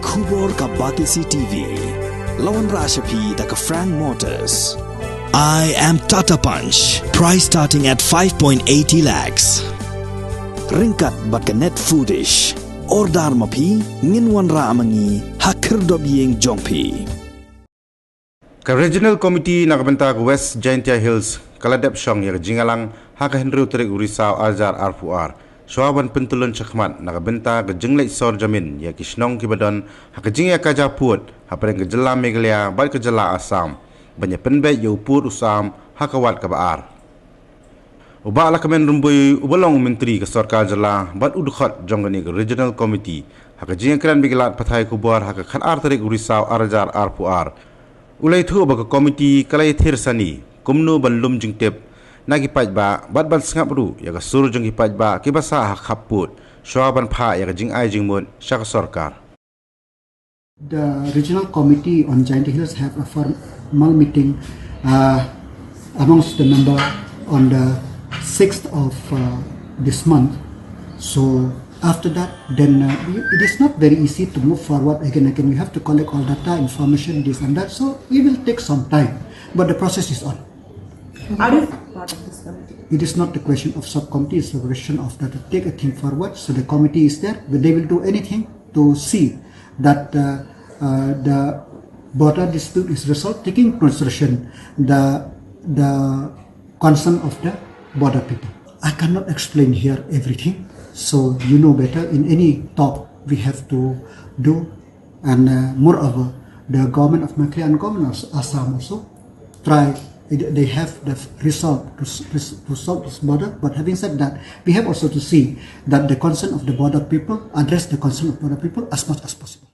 Kubor ka Batisi TV. Lawan Rashapi da ka Frank Motors. I am Tata Punch. Price starting at 5.80 lakhs. Ringkat bat ka net foodish. Ordar mapi nginwan ra amangi hakir dobyeng jongpi. Ka Regional Committee na Bynta West Jaiñtia Hills ka Ladep Shong ya Jingïalang haka Henry Utrik Urisau Aljar Arfuar. Swaban pentulun cakmat na Bynta ka Jinglek Sor Jamin ya Kishnong Kibadon haka Jingïa ka Japut hapren ka Jela Meghalaya bat ka Jela Assam. Banyak penbet ya upur usam haka wat ka Baar. Uba ala kamen rumboy ubalong menteri ke Sarkar Jela bat udukhat jonggani ke Regional Committee haka Jingïa kran bigelat pathai kubur haka khan Artarik Urisau Aljar Arfuar. Ulai thu ba komiti kalai thir sani kumnu banlum jingtep nagi pajba bat ban sngap ru ya ka sur jong pajba ki basa ha khaput shwaban pha ya ka jing ai jingmun shak sarkar. The regional committee on Jaiñtia Hills have a formal meeting amongst the member on the 6th of this month. So after that, then it is not very easy to move forward again. We have to collect all data, information, this and that. So it will take some time, but the process is on. Are you part of this committee? It is not the question of subcommittee; it's the question of that to take a thing forward. So the committee is there, but they will do anything to see that the border dispute is resolved, taking consideration the concern of the border people. I cannot explain here everything. So you know better, in any talk we have to do, and moreover the government of Meghalaya and government of Assam also try, they have the resolve to solve this border. But having said that, we have also to see that the concern of the border people, address the concern of border people as much as possible.